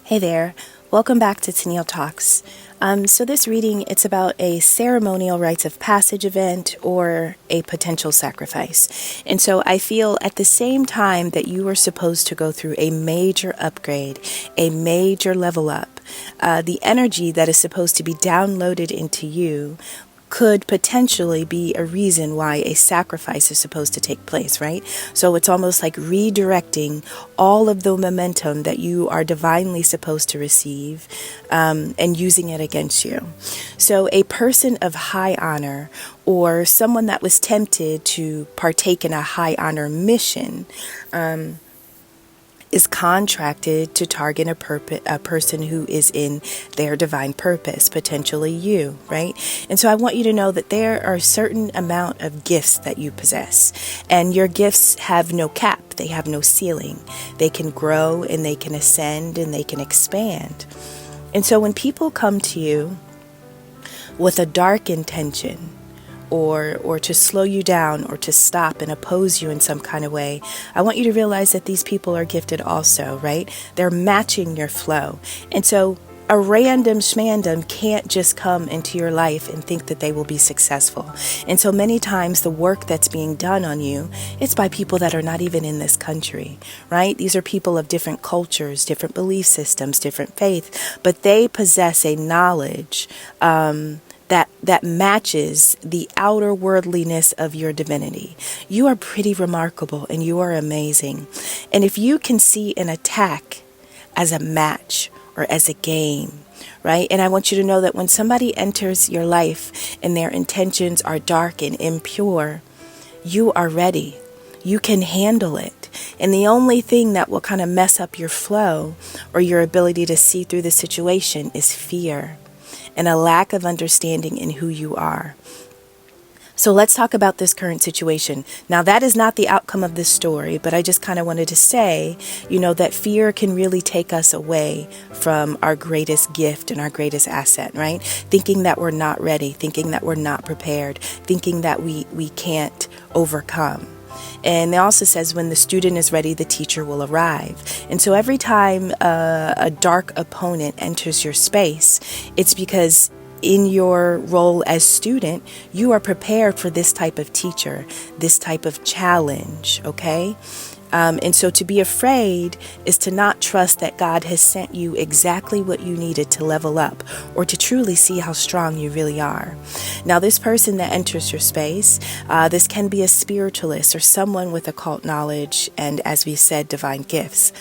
Hey there, welcome back to Tennille Talks. So this reading, it's about a ceremonial rites of passage event or a potential sacrifice. And so I feel at the same time that you are supposed to go through a major upgrade, a major level up, the energy that is supposed to be downloaded into you could potentially be a reason why a sacrifice is supposed to take place, right? So it's almost like redirecting all of the momentum that you are divinely supposed to receive and using it against you. So a person of high honor or someone that was tempted to partake in a high honor mission is contracted to target a person who is in their divine purpose, potentially you, right? And so I want you to know that there are a certain amount of gifts that you possess, and your gifts have no cap, they have no ceiling. They can grow and they can ascend and they can expand. And so when people come to you with a dark intention, or to slow you down or to stop and oppose you in some kind of way, I want you to realize that these people are gifted also, right? They're matching your flow. And so a random schmandom can't just come into your life and think that they will be successful. And so many times the work that's being done on you, it's by people that are not even in this country, right? These are people of different cultures, different belief systems, different faith, but they possess a knowledge that matches the outer worldliness of your divinity. You are pretty remarkable and you are amazing. And if you can see an attack as a match or as a game, right? And I want you to know that when somebody enters your life and their intentions are dark and impure, you are ready. You can handle it. And the only thing that will kind of mess up your flow or your ability to see through the situation is fear and a lack of understanding in who you are. So let's talk about this current situation. Now, that is not the outcome of this story, but I just kind of wanted to say, that fear can really take us away from our greatest gift and our greatest asset, right? Thinking that we're not ready, thinking that we're not prepared, thinking that we can't overcome. And it also says when the student is ready, the teacher will arrive. And so every time a dark opponent enters your space, it's because in your role as student, you are prepared for this type of teacher, this type of challenge, okay? And so to be afraid is to not trust that God has sent you exactly what you needed to level up or to truly see how strong you really are. Now, this person that enters your space, this can be a spiritualist or someone with occult knowledge and, as we said, divine gifts.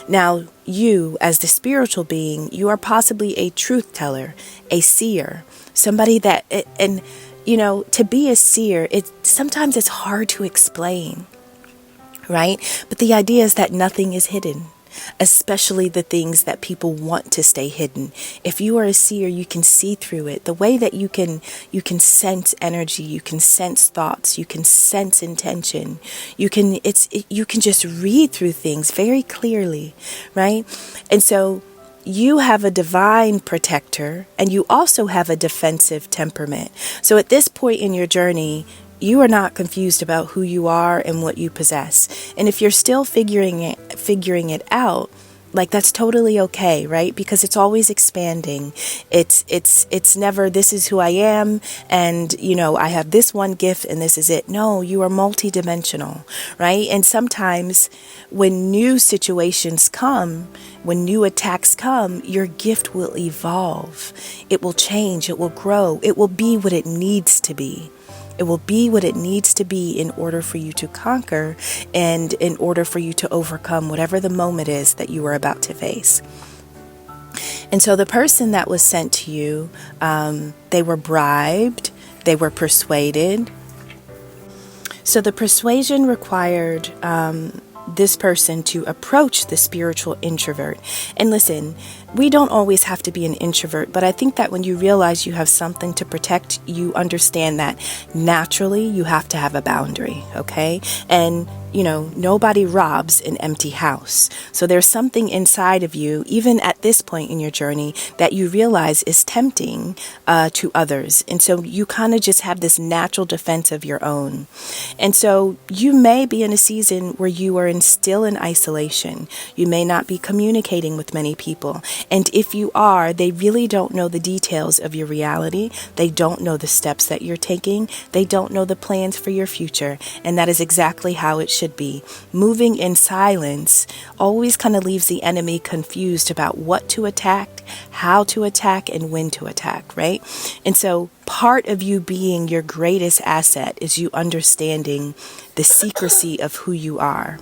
Now, you, as the spiritual being, you are possibly a truth teller, a seer, somebody that, and to be a seer, sometimes it's hard to explain. Right? But the idea is that nothing is hidden, especially the things that people want to stay hidden. If you are a seer, you can see through it. The way that you can sense energy, you can sense thoughts, you can sense intention. You can just read through things very clearly, right? And so you have a divine protector and you also have a defensive temperament. So at this point in your journey, you are not confused about who you are and what you possess. And if you're still figuring it out, like that's totally okay, right? Because it's always expanding. It's never this is who I am and I have this one gift and this is it. No, you are multidimensional, right? And sometimes when new situations come, when new attacks come, your gift will evolve. It will change, it will grow, it will be what it needs to be. It will be what it needs to be in order for you to conquer and in order for you to overcome whatever the moment is that you are about to face. And so the person that was sent to you, they were bribed, they were persuaded. So the persuasion required this person to approach the spiritual introvert. And listen, we don't always have to be an introvert, but I think that when you realize you have something to protect, you understand that naturally you have to have a boundary, okay? And nobody robs an empty house. So there's something inside of you, even at this point in your journey, that you realize is tempting to others. And so you kind of just have this natural defense of your own. And so you may be in a season where you are in still in isolation. You may not be communicating with many people. And if you are, they really don't know the details of your reality. They don't know the steps that you're taking. They don't know the plans for your future. And that is exactly how it should be. Moving in silence always kind of leaves the enemy confused about what to attack, how to attack, and when to attack, right? And so part of you being your greatest asset is you understanding the secrecy of who you are.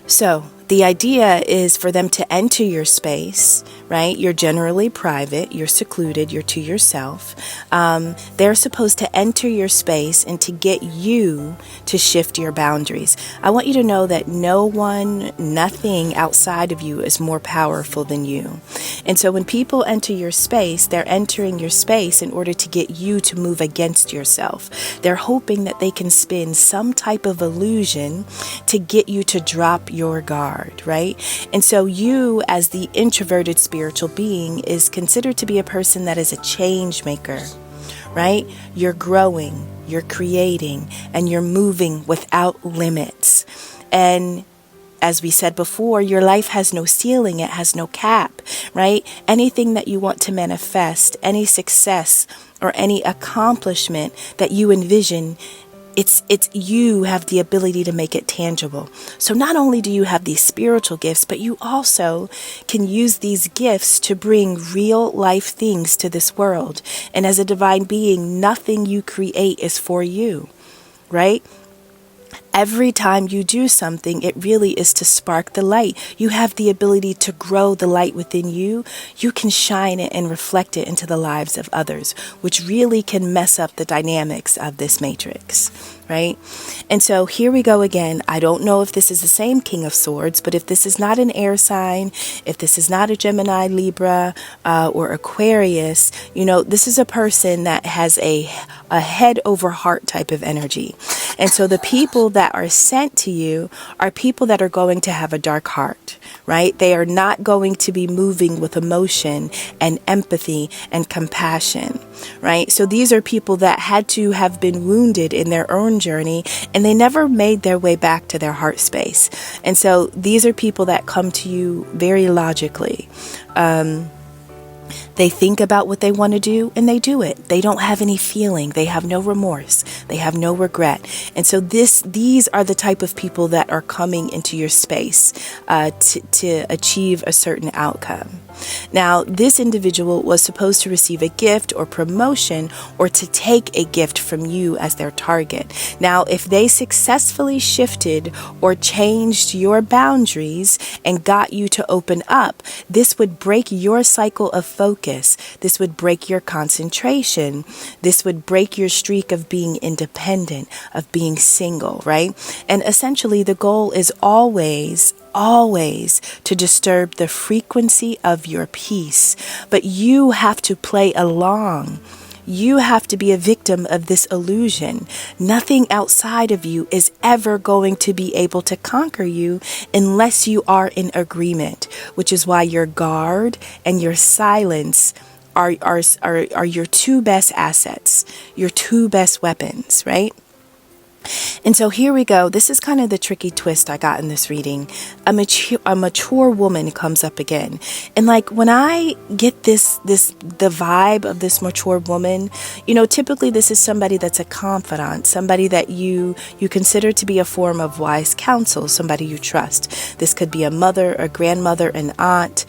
So the idea is for them to enter your space, right? You're generally private, you're secluded, you're to yourself. They're supposed to enter your space and to get you to shift your boundaries. I want you to know that no one, nothing outside of you is more powerful than you. And so when people enter your space, they're entering your space in order to get you to move against yourself. They're hoping that they can spin some type of illusion to get you to drop your guard, right? And so you, as the introverted spiritual being, is considered to be a person that is a change maker, right? You're growing, you're creating, and you're moving without limits. And as we said before, your life has no ceiling, it has no cap, right? Anything that you want to manifest, any success or any accomplishment that you envision, it's you have the ability to make it tangible. So not only do you have these spiritual gifts, but you also can use these gifts to bring real life things to this world. And as a divine being, nothing you create is for you, right? Every time you do something, it really is to spark the light. You have the ability to grow the light within you. You can shine it and reflect it into the lives of others, which really can mess up the dynamics of this matrix, right? And so here we go again. I don't know if this is the same King of Swords, but if this is not an air sign, if this is not a Gemini, Libra, or Aquarius, this is a person that has a head over heart type of energy. And so the people that are sent to you are people that are going to have a dark heart, right? They are not going to be moving with emotion and empathy and compassion, right? So these are people that had to have been wounded in their own journey, and they never made their way back to their heart space. And so these are people that come to you very logically. They think about what they want to do and they do it. They don't have any feeling. They have no remorse. They have no regret. And so these are the type of people that are coming into your space to achieve a certain outcome. Now, this individual was supposed to receive a gift or promotion or to take a gift from you as their target. Now, if they successfully shifted or changed your boundaries and got you to open up, this would break your cycle of focus. This would break your concentration. This would break your streak of being independent, of being single, right? And essentially, the goal is always to disturb the frequency of your peace. But you have to play along. You have to be a victim of this illusion. Nothing outside of you is ever going to be able to conquer you unless you are in agreement, which is why your guard and your silence are your two best assets, your two best weapons, right? And so here we go. This is kind of the tricky twist I got in this reading. A mature woman comes up again. And like when I get the vibe of this mature woman, typically this is somebody that's a confidant, somebody that you consider to be a form of wise counsel, somebody you trust. This could be a mother, a grandmother, an aunt,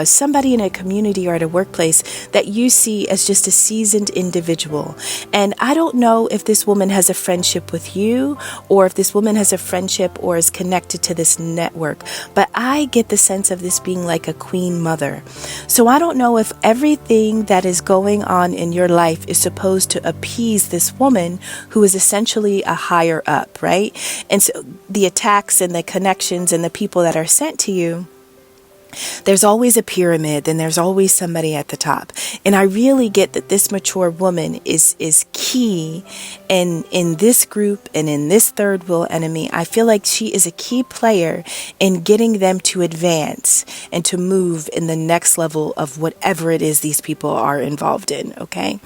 somebody in a community or at a workplace that you see as just a seasoned individual. And I don't know if this woman has a friendship with you or if this woman has a friendship or is connected to this network, but I get the sense of this being like a queen mother. So I don't know if everything that is going on in your life is supposed to appease this woman who is essentially a higher up, right? And so the attacks and the connections and the people that are sent to you, There's always a pyramid and there's always somebody at the top. And I really get that this mature woman is key in this group and in this third wheel enemy. I feel like she is a key player in getting them to advance and to move in the next level of whatever it is these people are involved in. Okay.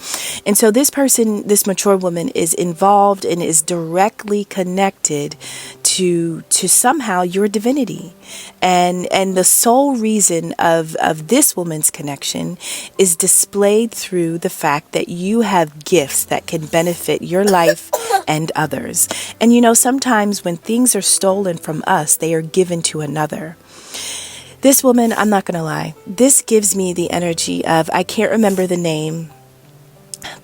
And so this person, this mature woman, is involved and is directly connected to somehow your divinity. And the sole reason of this woman's connection is displayed through the fact that you have gifts that can benefit your life and others. And sometimes when things are stolen from us, they are given to another. This woman, I'm not going to lie, this gives me the energy of, I can't remember the name,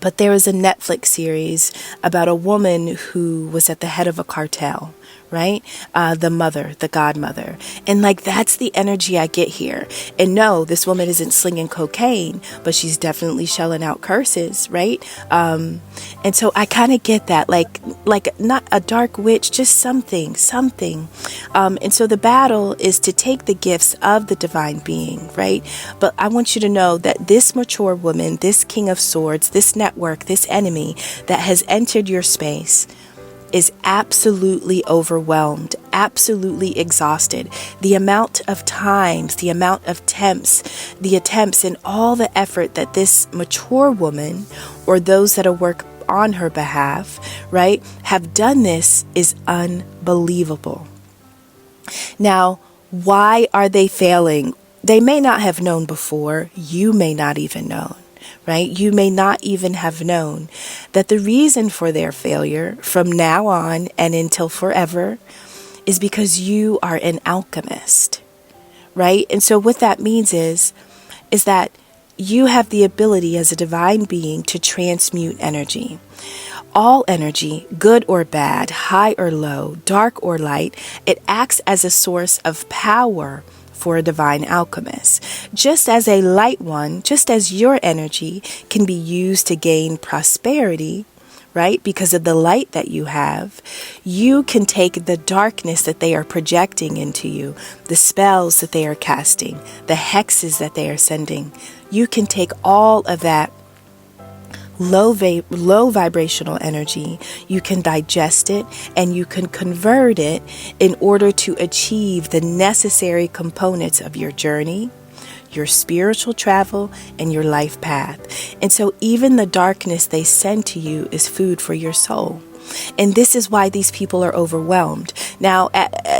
but there was a Netflix series about a woman who was at the head of a cartel, right? The godmother. And that's the energy I get here. And no, this woman isn't slinging cocaine, but she's definitely shelling out curses, right? And so I kind of get that, like not a dark witch, just something. And so the battle is to take the gifts of the divine being, right? But I want you to know that this mature woman, this King of Swords, this network, this enemy that has entered your space is absolutely overwhelmed, absolutely exhausted. The amount of times, the amount of the attempts and all the effort that this mature woman or those that work on her behalf, right, have done this is unbelievable. Now, why are they failing? They may not have known before. You may not even know. Right? You may not even have known that the reason for their failure from now on and until forever is because you are an alchemist, right? And so what that means is that you have the ability as a divine being to transmute energy. All energy, good or bad, high or low, dark or light, it acts as a source of power for a divine alchemist. Just as a light one, just as your energy can be used to gain prosperity, right? Because of the light that you have, you can take the darkness that they are projecting into you, the spells that they are casting, the hexes that they are sending. You can take all of that low vibrational energy, you can digest it and you can convert it in order to achieve the necessary components of your journey, your spiritual travel, and your life path. And so even the darkness they send to you is food for your soul. And this is why these people are overwhelmed. Now,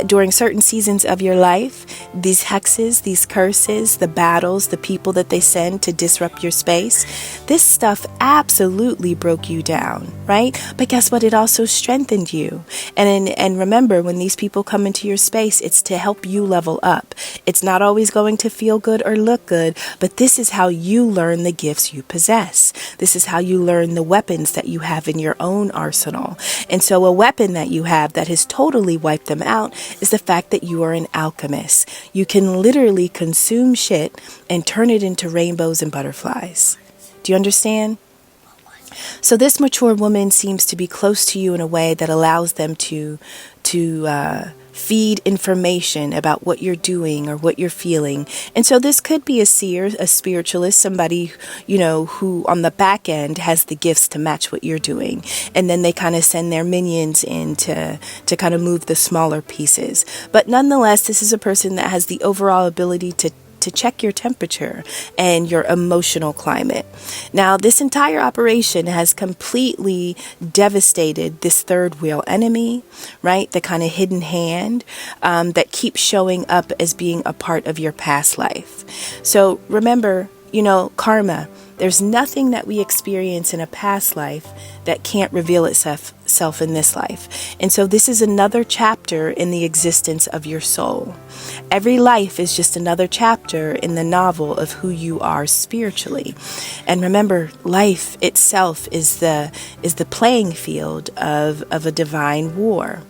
during certain seasons of your life, these hexes, these curses, the battles, the people that they send to disrupt your space, this stuff absolutely broke you down, right? But guess what? It also strengthened you. And remember, when these people come into your space, it's to help you level up. It's not always going to feel good or look good, but this is how you learn the gifts you possess. This is how you learn the weapons that you have in your own arsenal. And so a weapon that you have that has totally wiped them out is the fact that you are an alchemist. You can literally consume shit and turn it into rainbows and butterflies. Do you understand? So this mature woman seems to be close to you in a way that allows them to feed information about what you're doing or what you're feeling. And so this could be a seer, a spiritualist, somebody, who on the back end has the gifts to match what you're doing. And then they kind of send their minions in to kind of move the smaller pieces. But nonetheless, this is a person that has the overall ability to check your temperature and your emotional climate. Now, this entire operation has completely devastated this third wheel enemy, right? The kind of hidden hand that keeps showing up as being a part of your past life. So remember, karma. There's nothing that we experience in a past life that can't reveal itself in this life. And so this is another chapter in the existence of your soul. Every life is just another chapter in the novel of who you are spiritually. And remember, life itself is the playing field of a divine war.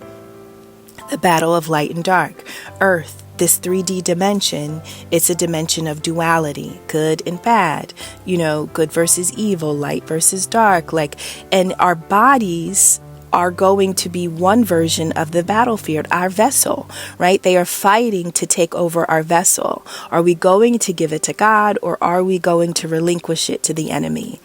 The battle of light and dark. Earth, this 3D dimension, it's a dimension of duality, good and bad, good versus evil, light versus dark, and our bodies are going to be one version of the battlefield, our vessel, right? They are fighting to take over our vessel. Are we going to give it to God, or are we going to relinquish it to the enemy?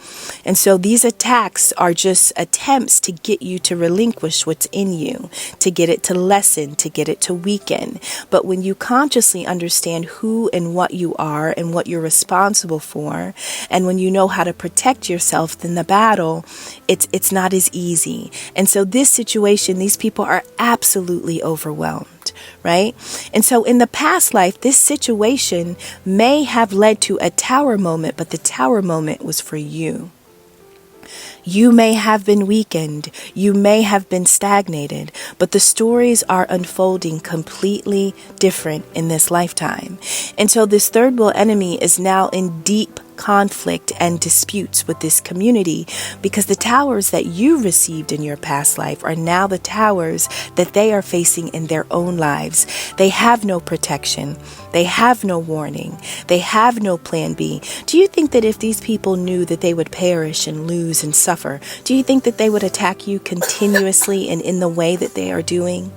And so these attacks are just attempts to get you to relinquish what's in you, to get it to lessen, to get it to weaken. But when you consciously understand who and what you are and what you're responsible for, and when you know how to protect yourself in the battle, it's not as easy. And so this situation, these people are absolutely overwhelmed, right? And so in the past life, this situation may have led to a tower moment, but the tower moment was for you. You may have been weakened, you may have been stagnated, but the stories are unfolding completely different in this lifetime. And so this third world enemy is now in deep conflict and disputes with this community, because the towers that you received in your past life are now the towers that they are facing in their own lives. They have no protection. They have no warning. They have no plan B. Do you think that if these people knew that they would perish and lose and suffer, do you think that they would attack you continuously and in the way that they are doing?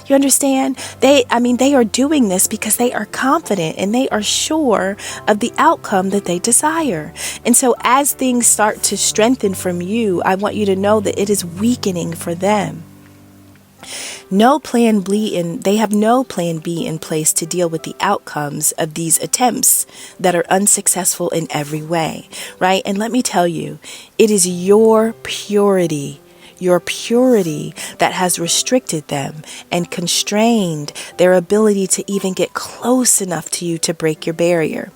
You understand? They are doing this because they are confident and they are sure of the outcome that they desire. And so as things start to strengthen from you, I want you to know that it is weakening for them. They have no plan B in place to deal with the outcomes of these attempts that are unsuccessful in every way, right? And let me tell you, it is your purity that has restricted them and constrained their ability to even get close enough to you to break your barrier.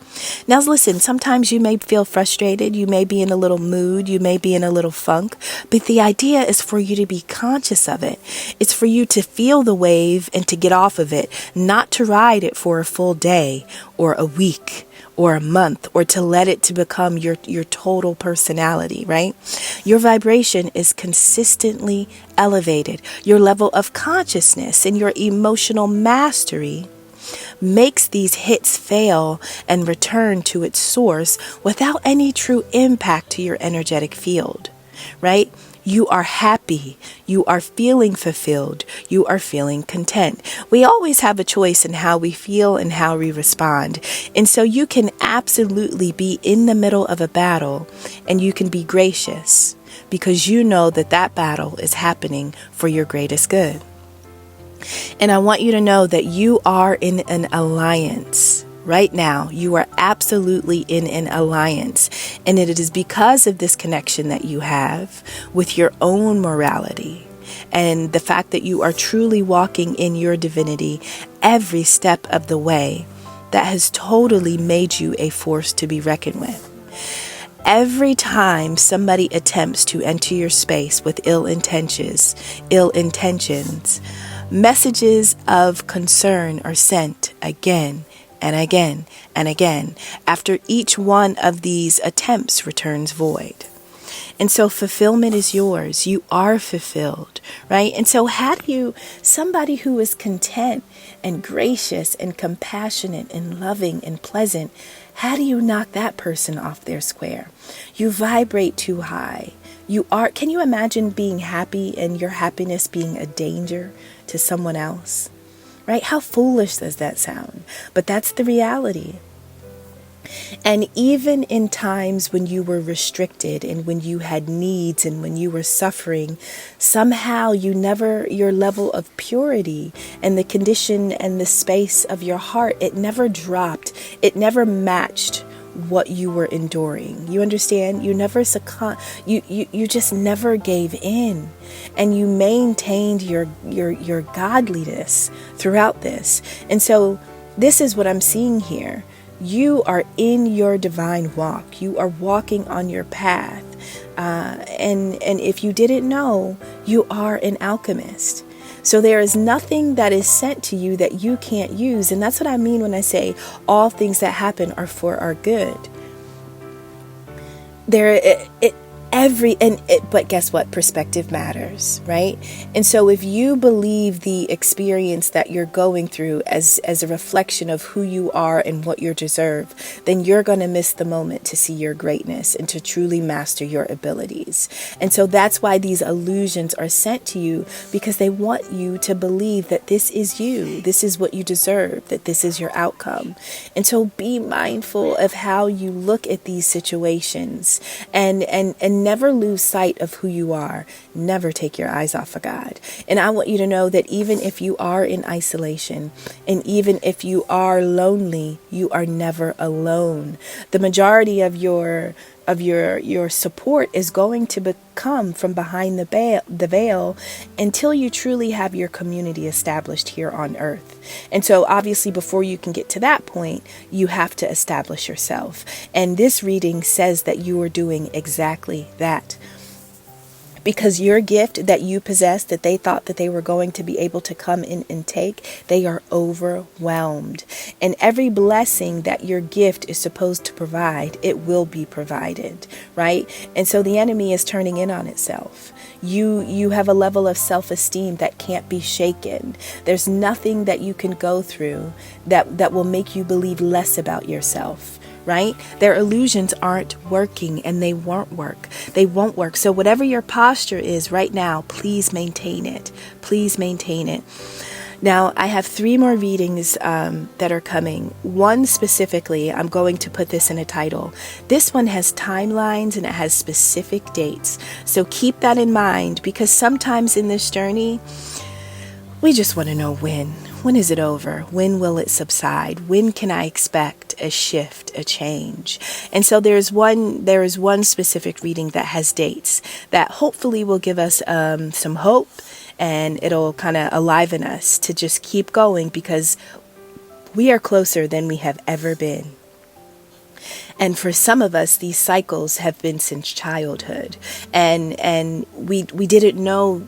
Now listen, sometimes you may feel frustrated, you may be in a little mood, you may be in a little funk, but the idea is for you to be conscious of it. It's for you to feel the wave and to get off of it, not to ride it for a full day or a week or a month, or to let it to become your total personality, right? Your vibration is consistently elevated. Your level of consciousness and your emotional mastery makes these hits fail and return to its source without any true impact to your energetic field, right? You are happy. You are feeling fulfilled. You are feeling content. We always have a choice in how we feel and how we respond. And so you can absolutely be in the middle of a battle and you can be gracious because you know that that battle is happening for your greatest good. And I want you to know that you are in an alliance. Right now, you are absolutely in an alliance, and it is because of this connection that you have with your own morality and the fact that you are truly walking in your divinity every step of the way that has totally made you a force to be reckoned with. Every time somebody attempts to enter your space with ill intentions, messages of concern are sent again and again and again, after each one of these attempts returns void. And so fulfillment is yours. You are fulfilled, right? And so how do you, somebody who is content and gracious and compassionate and loving and pleasant, how do you knock that person off their square? You vibrate too high. Can you imagine being happy and your happiness being a danger to someone else? Right? How foolish does that sound? But that's the reality. And even in times when you were restricted and when you had needs and when you were suffering, somehow your level of purity and the condition and the space of your heart, it never dropped. It never matched what you were enduring. You understand? You never succumbed. You just never gave in, and you maintained your godliness throughout this. And so this is what I'm seeing here. You are in your divine walk. You are walking on your path. And if you didn't know, you are an alchemist. So there is nothing that is sent to you that you can't use. And that's what I mean when I say all things that happen are for our good. But guess what? Perspective matters, right? And so if you believe the experience that you're going through as a reflection of who you are and what you deserve, then you're going to miss the moment to see your greatness and to truly master your abilities. And so that's why these illusions are sent to you, because they want you to believe that this is you, this is what you deserve, that this is your outcome. And so be mindful of how you look at these situations, and never lose sight of who you are. Never take your eyes off of God. And I want you to know that even if you are in isolation, and even if you are lonely, you are never alone. The majority of your support is going to come from behind the veil until you truly have your community established here on earth. And so obviously before you can get to that point, you have to establish yourself. And this reading says that you are doing exactly that. Because your gift that you possess, that they thought that they were going to be able to come in and take, they are overwhelmed. And every blessing that your gift is supposed to provide, it will be provided, right? And so the enemy is turning in on itself. You have a level of self-esteem that can't be shaken. There's nothing that you can go through that will make you believe less about yourself. Right? Their illusions aren't working, and they won't work. They won't work. So whatever your posture is right now, please maintain it. Please maintain it. Now, I have 3 more readings that are coming. One specifically, I'm going to put this in a title. This one has timelines and it has specific dates. So keep that in mind, because sometimes in this journey, we just want to know when. When is it over? When will it subside? When can I expect a shift, a change? And so there is one specific reading that has dates that hopefully will give us some hope, and it'll kind of enliven us to just keep going, because we are closer than we have ever been. And for some of us, these cycles have been since childhood. And we didn't even know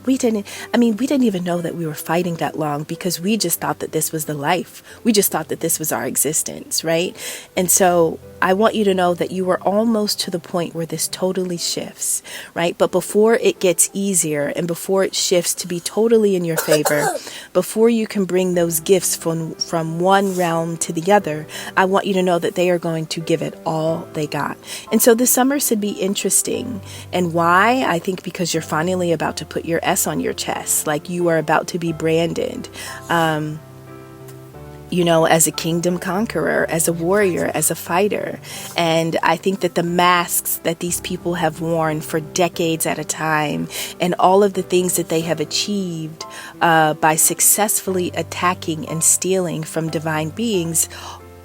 that we were fighting that long, because we just thought that this was the life. We just thought that this was our existence, right? And so I want you to know that you are almost to the point where this totally shifts, right? But before it gets easier, and before it shifts to be totally in your favor, before you can bring those gifts from one realm to the other, I want you to know that they are going to give it all they got. And so this summer should be interesting. And why? I think because you're finally about to put your S on your chest, like you are about to be branded. As a kingdom conqueror, as a warrior, as a fighter. And I think that the masks that these people have worn for decades at a time, and all of the things that they have achieved by successfully attacking and stealing from divine beings,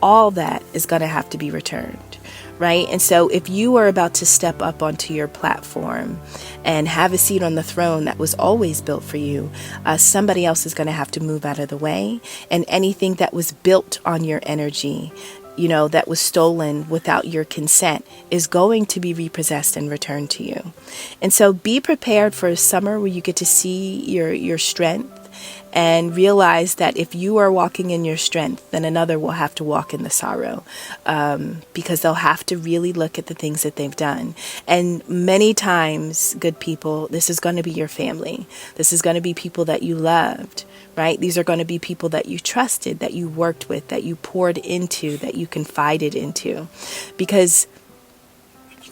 all that is going to have to be returned. Right? And so if you are about to step up onto your platform and have a seat on the throne that was always built for you, somebody else is going to have to move out of the way. And anything that was built on your energy, that was stolen without your consent, is going to be repossessed and returned to you. And so be prepared for a summer where you get to see your strength, and realize that if you are walking in your strength, then another will have to walk in the sorrow, because they'll have to really look at the things that they've done. And many times, good people, this is going to be your family. This is going to be people that you loved, right? These are going to be people that you trusted, that you worked with, that you poured into, that you confided into. Because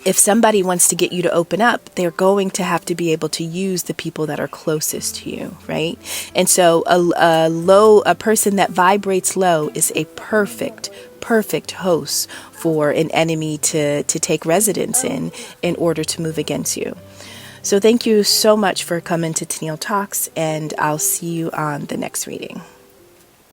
if somebody wants to get you to open up, they're going to have to be able to use the people that are closest to you, right? And so a person that vibrates low is a perfect host for an enemy to take residence in order to move against you. So thank you so much for coming to Tennille Talks, and I'll see you on the next reading.